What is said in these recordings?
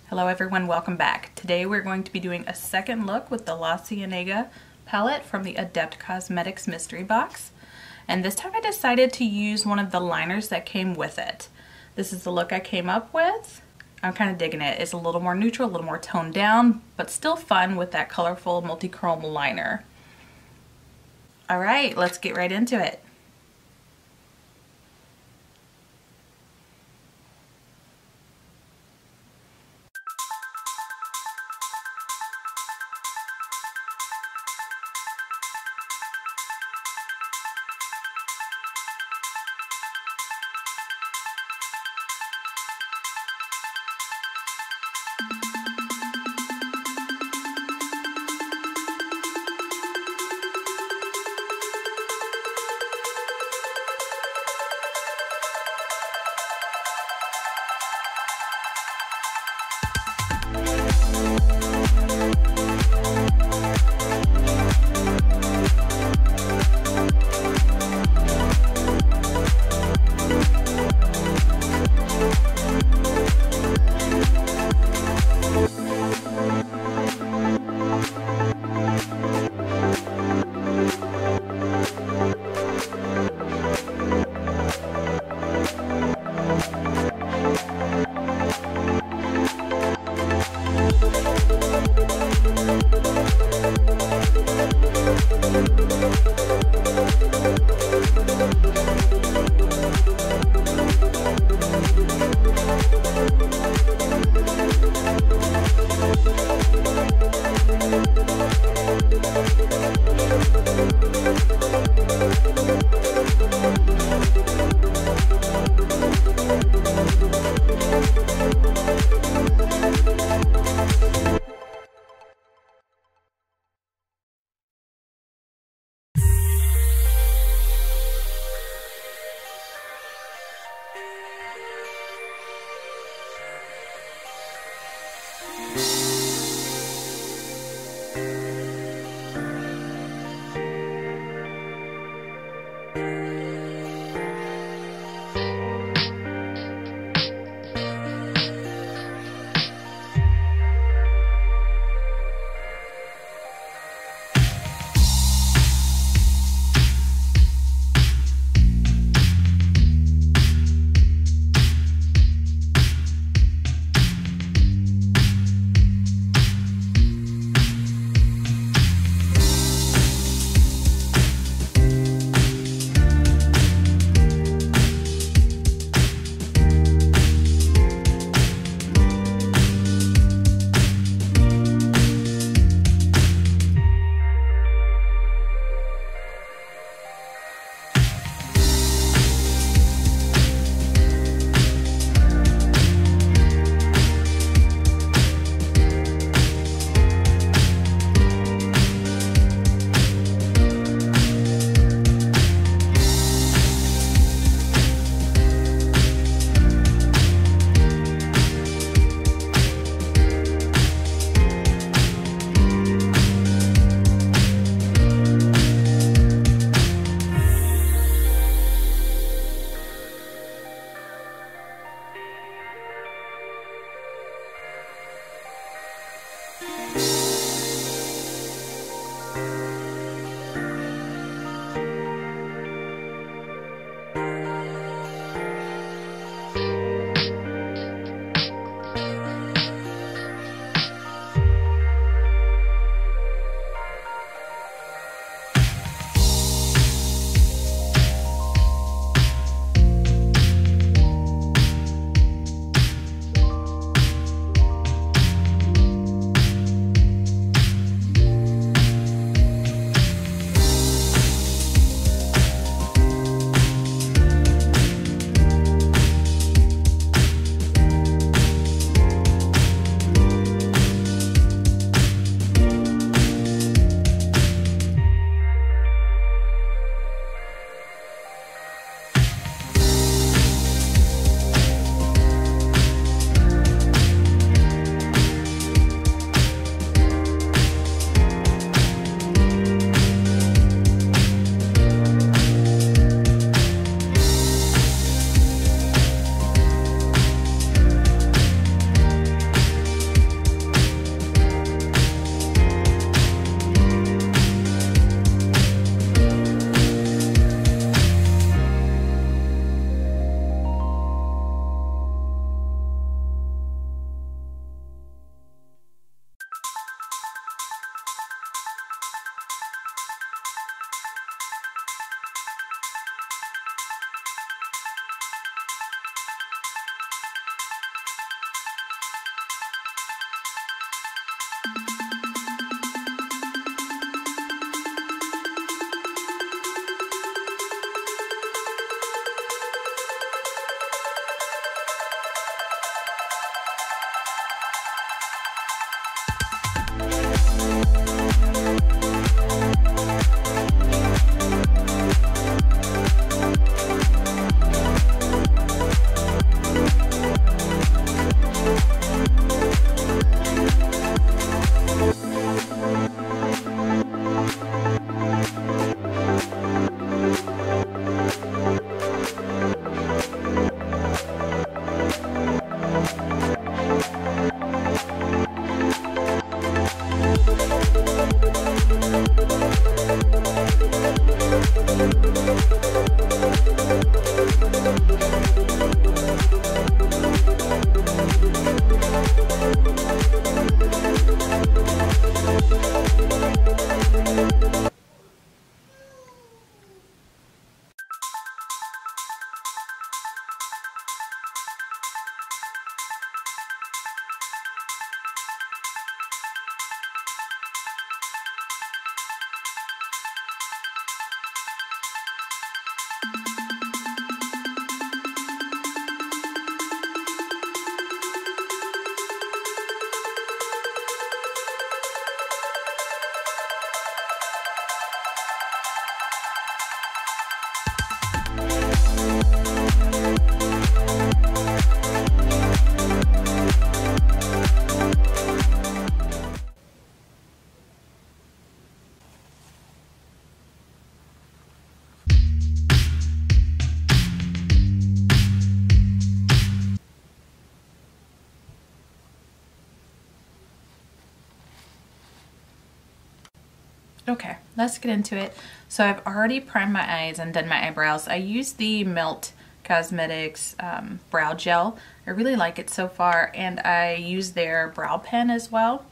Hello everyone, welcome back. Today we're going to be doing a second look with the La Cienega palette from the Adept Cosmetics mystery box. And this time I decided to use one of the liners that came with it. This is the look I came up with. I'm kind of digging it. It's a little more neutral, a little more toned down, but still fun with that colorful multi-chrome liner. All right, let's get right into it. Okay, let's get into it. So I've already primed my eyes and done my eyebrows. I used the Melt Cosmetics brow gel. I really like it so far, and I use their brow pen as well.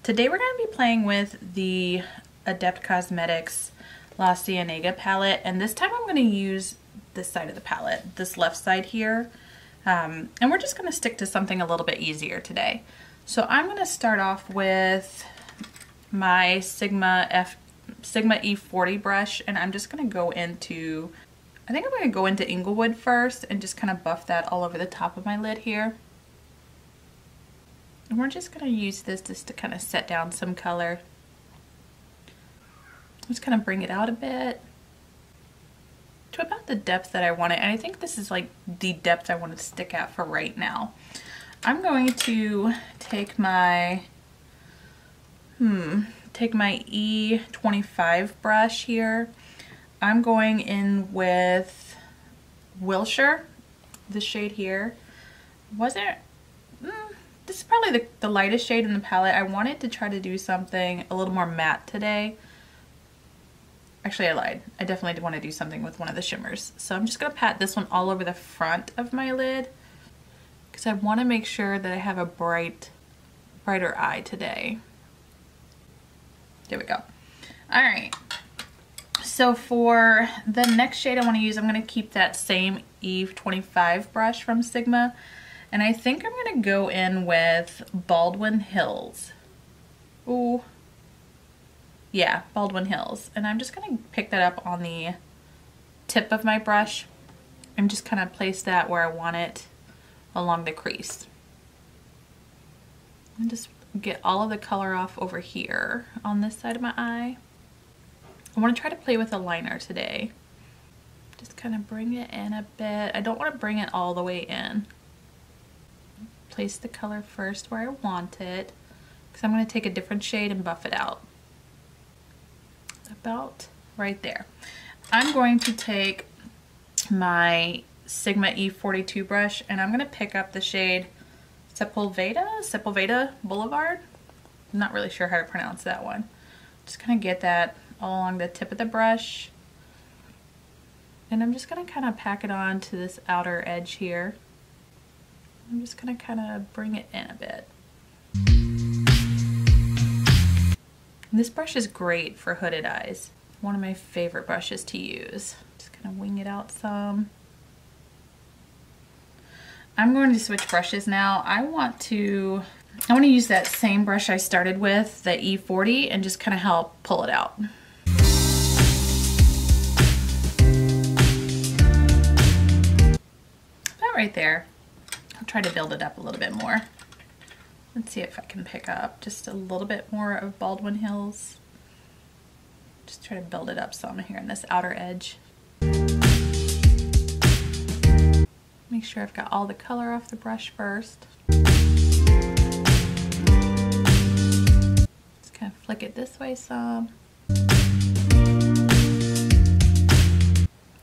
Today we're going to be playing with the Adept Cosmetics La Cienega palette, and this time I'm going to use this side of the palette, this left side here, and we're just going to stick to something a little bit easier today. So I'm going to start off with my Sigma E40 brush, and I'm just going to go into, I think I'm going to go into Inglewood first and just kind of buff that all over the top of my lid here. And we're just going to use this just to kind of set down some color. Just kind of bring it out a bit to about the depth that I want it. And I think this is like the depth I want to stick at for right now. I'm going to take my E25 brush here. I'm going in with Wilshire, the shade here. This is probably the lightest shade in the palette. I wanted to try to do something a little more matte today. Actually, I lied. I definitely did want to do something with one of the shimmers. So I'm just going to pat this one all over the front of my lid because I want to make sure that I have a brighter eye today. There we go. All right. So for the next shade I want to use, I'm going to keep that same E25 brush from Sigma. And I think I'm going to go in with Baldwin Hills. Ooh. Yeah, Baldwin Hills. And I'm just going to pick that up on the tip of my brush and just kind of place that where I want it along the crease. And just get all of the color off over here on this side of my eye. I want to try to play with a liner today. Just kind of bring it in a bit. I don't want to bring it all the way in. Place the color first where I want it, because I'm going to take a different shade and buff it out. About right there. I'm going to take my Sigma E42 brush and I'm going to pick up the shade Sepulveda Boulevard. I'm not really sure how to pronounce that one. Just kind of get that all along the tip of the brush. And I'm just going to kind of pack it on to this outer edge here. I'm just going to kind of bring it in a bit. And this brush is great for hooded eyes. One of my favorite brushes to use. Just kind of wing it out some. I'm going to switch brushes now. I want to use that same brush I started with, the E40, and just kind of help pull it out. That right there. I'll try to build it up a little bit more. Let's see if I can pick up just a little bit more of Baldwin Hills. Just try to build it up some here in this outer edge. Make sure I've got all the color off the brush first. Just kind of flick it this way some.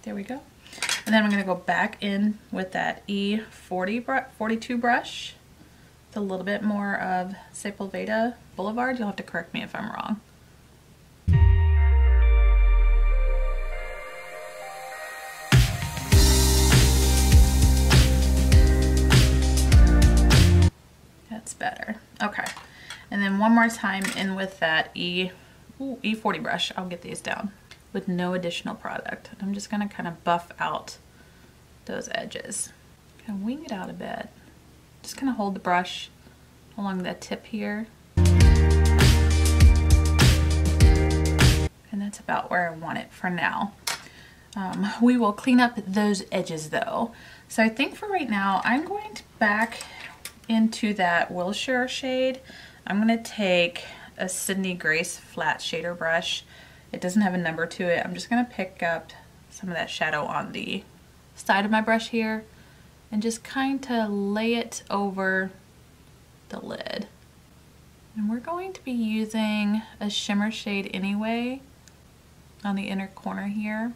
There we go. And then I'm going to go back in with that E42 brush. With a little bit more of Sepulveda Boulevard. You'll have to correct me if I'm wrong. That's better. Okay. And then one more time in with that E40 brush. I'll get these down with no additional product. I'm just going to kind of buff out those edges. Kind of wing it out a bit. Just kind of hold the brush along the tip here. And that's about where I want it for now. We will clean up those edges though. So I think for right now, I'm going to back into that Wilshire shade. I'm going to take a Sydney Grace flat shader brush. It doesn't have a number to it. I'm just going to pick up some of that shadow on the side of my brush here and just kind of lay it over the lid. And we're going to be using a shimmer shade anyway on the inner corner here.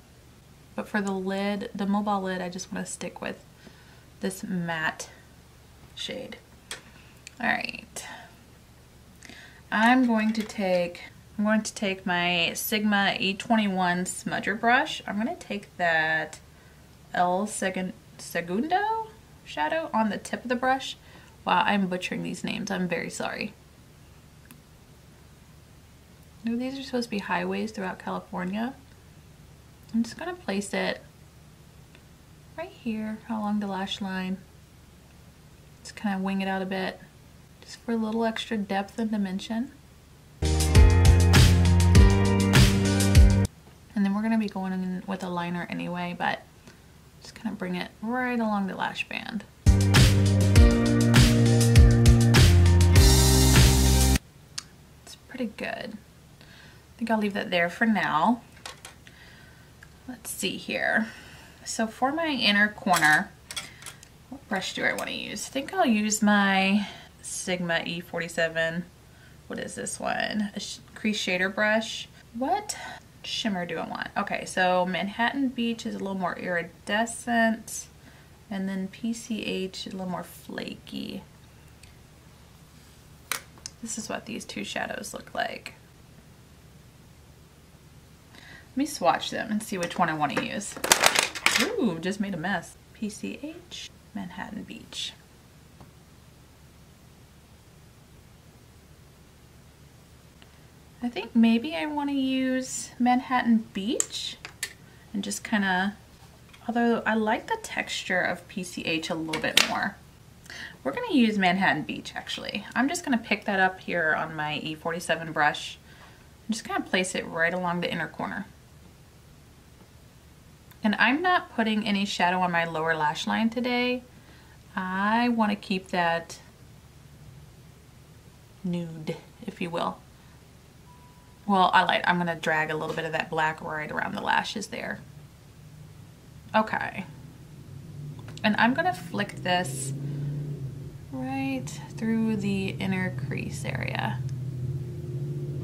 But for the lid, the mobile lid, I just want to stick with this matte shade. All right. I'm going to take I'm going to take my Sigma E21 smudger brush. I'm going to take that El Segundo shadow on the tip of the brush. Wow, I'm butchering these names. I'm very sorry. No, these are supposed to be highways throughout California. I'm just going to place it right here along the lash line. Just kind of wing it out a bit, just for a little extra depth and dimension. And then we're going to be going in with a liner anyway, but just kind of bring it right along the lash band. It's pretty good. I think I'll leave that there for now. Let's see here. So for my inner corner, what brush do I want to use? I think I'll use my Sigma E47. What is this one? A crease shader brush. What shimmer do I want? Okay, so Manhattan Beach is a little more iridescent, and then PCH is a little more flaky. This is what these two shadows look like. Let me swatch them and see which one I want to use. Ooh, just made a mess. PCH, Manhattan Beach. I think maybe I want to use Manhattan Beach and just kind of, although I like the texture of PCH a little bit more. We're going to use Manhattan Beach actually. I'm just going to pick that up here on my E47 brush and just kind of place it right along the inner corner. And I'm not putting any shadow on my lower lash line today. I want to keep that nude, if you will. Well, I'm going to drag a little bit of that black right around the lashes there. Okay. And I'm going to flick this right through the inner crease area.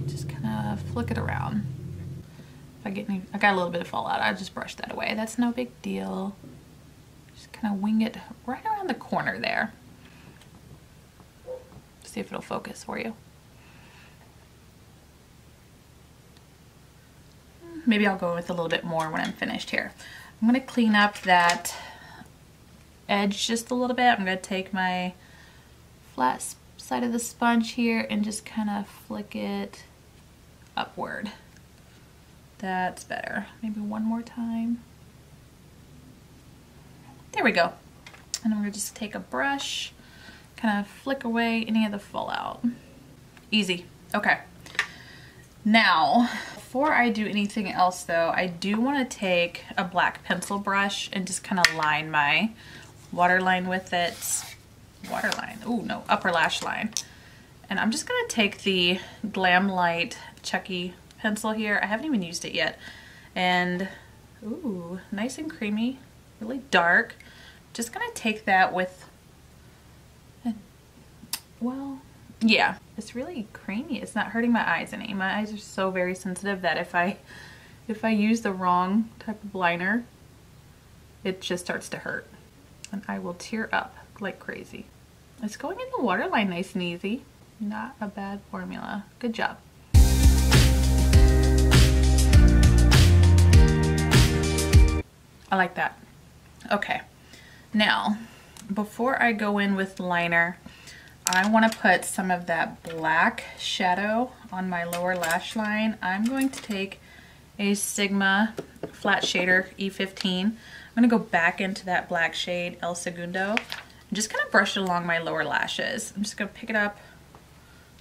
Just kind of flick it around. If I get any, I got a little bit of fallout, I'll just brush that away. That's no big deal. Just kind of wing it right around the corner there. See if it'll focus for you. Maybe I'll go with a little bit more when I'm finished here. I'm going to clean up that edge just a little bit. I'm going to take my flat side of the sponge here and just kind of flick it upward. That's better. Maybe one more time. There we go. And I'm going to just take a brush, kind of flick away any of the fallout. Easy. Okay. Now, before I do anything else though, I do want to take a black pencil brush and just kind of line my waterline with it. Waterline, ooh no, upper lash line. And I'm just going to take the Glamlite Chucky pencil here. I haven't even used it yet. And, ooh, nice and creamy, really dark. Just going to take that with, well, yeah, it's really creamy. It's not hurting my eyes any. My eyes are so very sensitive that if I use the wrong type of liner, it just starts to hurt. And I will tear up like crazy. It's going in the waterline nice and easy. Not a bad formula. Good job. I like that. Okay. Now, before I go in with liner, I want to put some of that black shadow on my lower lash line. I'm going to take a Sigma flat shader E15. I'm going to go back into that black shade El Segundo and just kind of brush it along my lower lashes. I'm just going to pick it up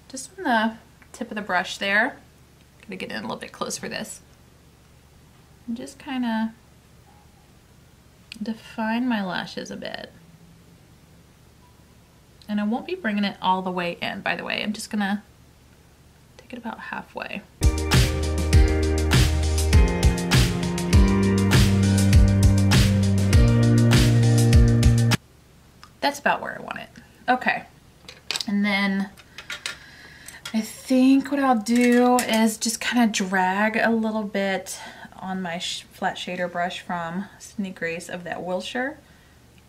just on the tip of the brush there. I'm going to get in a little bit close for this. And just kind of define my lashes a bit. And I won't be bringing it all the way in, by the way. I'm just gonna take it about halfway. That's about where I want it. Okay. And then I think what I'll do is just kind of drag a little bit on my flat shader brush from Sydney Grace of that Wilshire,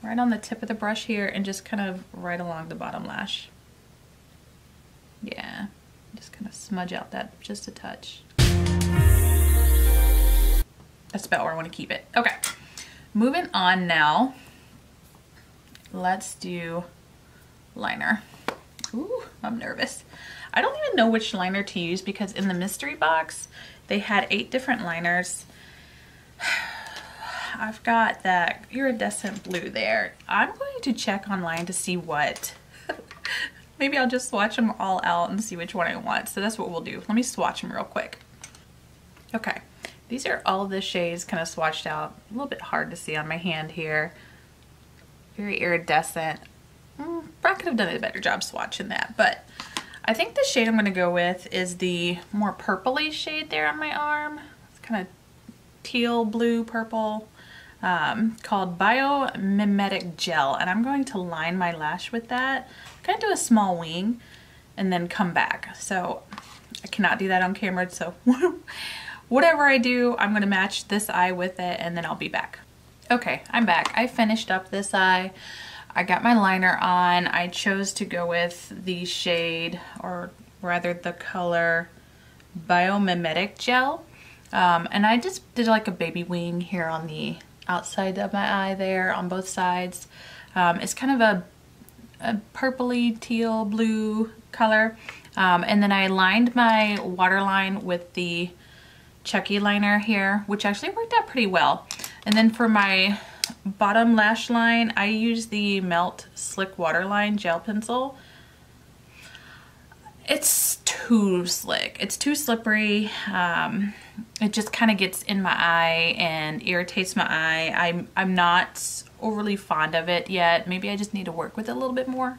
right on the tip of the brush here, and just kind of right along the bottom lash. Yeah, Just kind of smudge out that just a touch. That's about where I want to keep it. Okay, moving on now. Let's do liner. Ooh, I'm nervous. I don't even know which liner to use because in the mystery box, they had 8 different liners. I've got that iridescent blue there. I'm going to check online to see what. Maybe I'll just swatch them all out and see which one I want. So that's what we'll do. Let me swatch them real quick. Okay, these are all of the shades kind of swatched out. A little bit hard to see on my hand here. Very iridescent. I could have done a better job swatching that, but I think the shade I'm going to go with is the more purpley shade there on my arm. It's kind of teal, blue, purple, called Biomimetic Gel, and I'm going to line my lash with that. Kind of do a small wing and then come back. So I cannot do that on camera, so whatever I do, I'm going to match this eye with it and then I'll be back. Okay, I'm back. I finished up this eye. I got my liner on. I chose to go with the shade, or rather the color, Biomimetic Gel. And I just did like a baby wing here on the outside of my eye there on both sides. It's kind of a purpley teal blue color. And then I lined my waterline with the Chucky liner here, which actually worked out pretty well. And then for my bottom lash line, I use the Melt Slick Waterline Gel Pencil. It's too slick. It's too slippery. It just kind of gets in my eye and irritates my eye. I'm not overly fond of it yet. Maybe I just need to work with it a little bit more.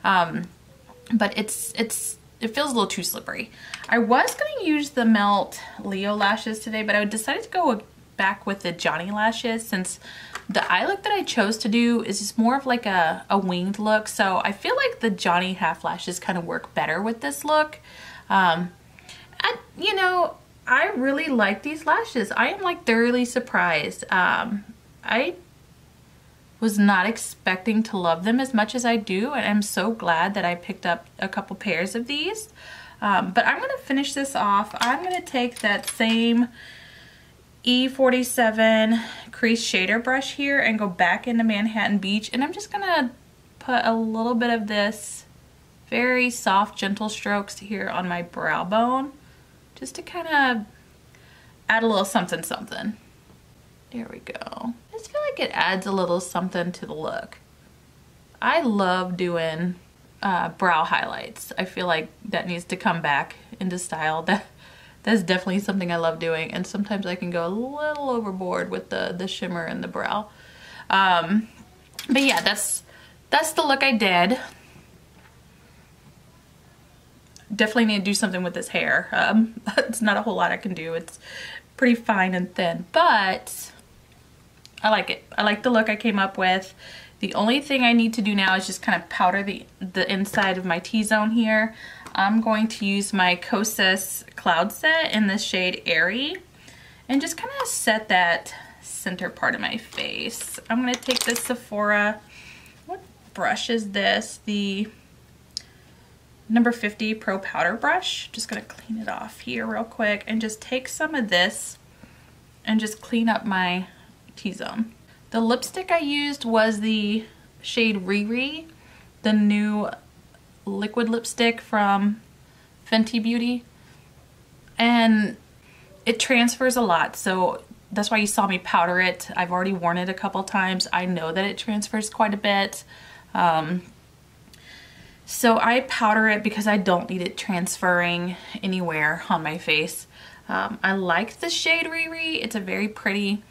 But it feels a little too slippery. I was going to use the Melt Leo lashes today, but I decided to go back with the Johnny lashes since the eye look that I chose to do is just more of like a winged look. So I feel like the Johnny half lashes kind of work better with this look. You know, I really like these lashes. I am like thoroughly surprised. I was not expecting to love them as much as I do, and I'm so glad that I picked up a couple pairs of these. But I'm going to finish this off. I'm going to take that same E47 crease shader brush here and go back into Manhattan Beach, and I'm just going to put a little bit of this very soft, gentle strokes here on my brow bone, just to kind of add a little something something. There we go. I just feel like it adds a little something to the look. I love doing brow highlights. I feel like that needs to come back into style. That's definitely something I love doing, and sometimes I can go a little overboard with the shimmer in the brow. But yeah, that's the look I did. Definitely need to do something with this hair. It's not a whole lot I can do. It's pretty fine and thin, but I like it. I like the look I came up with. The only thing I need to do now is just kind of powder the inside of my T-zone here. I'm going to use my Kosas Cloud Set in the shade Airy and just kind of set that center part of my face. I'm going to take this Sephora, what brush is this? The number 50 Pro Powder Brush. Just going to clean it off here real quick and just take some of this and just clean up my T-zone. The lipstick I used was the shade Riri, the new liquid lipstick from Fenty Beauty, and it transfers a lot, so that's why you saw me powder it. I've already worn it a couple times. I know that it transfers quite a bit, so I powder it because I don't need it transferring anywhere on my face. I like the shade Riri. It's a very pretty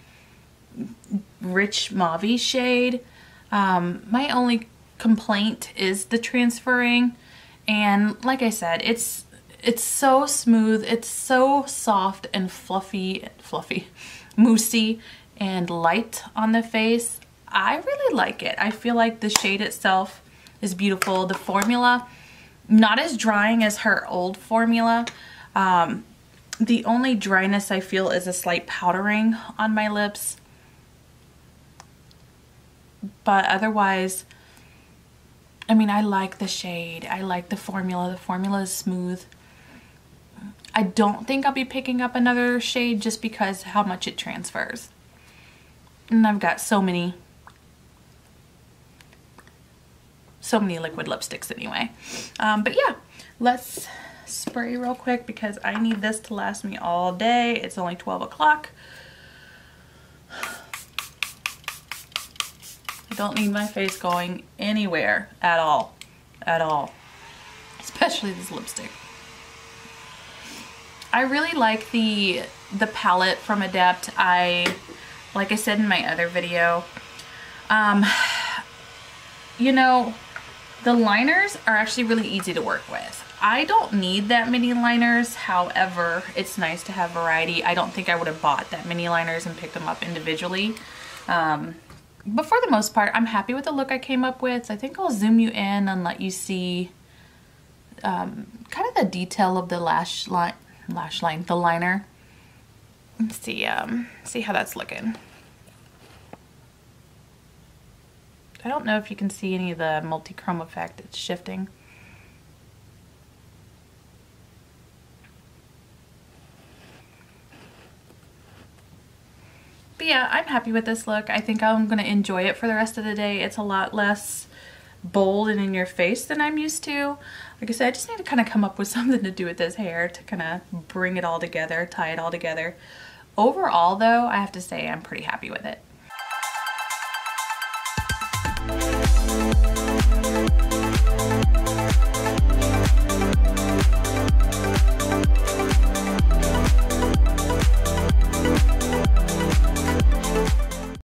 rich mauve shade. My only complaint is the transferring, and like I said, it's so smooth, it's so soft and fluffy, moussey and light on the face. I really like it. I feel like the shade itself is beautiful. The formula, not as drying as her old formula. The only dryness I feel is a slight powdering on my lips, but otherwise, I mean, I like the shade. I like the formula. The formula is smooth. I don't think I'll be picking up another shade just because how much it transfers. And I've got so many liquid lipsticks anyway. But yeah, let's spray real quick because I need this to last me all day. It's only 12 o'clock. I don't need my face going anywhere at all. At all. Especially this lipstick. I really like the palette from Adept. Like I said in my other video, you know, the liners are actually really easy to work with. I don't need that many liners. However, it's nice to have variety. I don't think I would have bought that many liners and picked them up individually. But for the most part, I'm happy with the look I came up with. I think I'll zoom you in and let you see kind of the detail of the the liner. Let's see how that's looking. I don't know if you can see any of the multi-chrome effect. It's shifting. But yeah, I'm happy with this look. I think I'm going to enjoy it for the rest of the day. It's a lot less bold and in your face than I'm used to. Like I said, I just need to kind of come up with something to do with this hair to kind of bring it all together, tie it all together. Overall though, I have to say I'm pretty happy with it.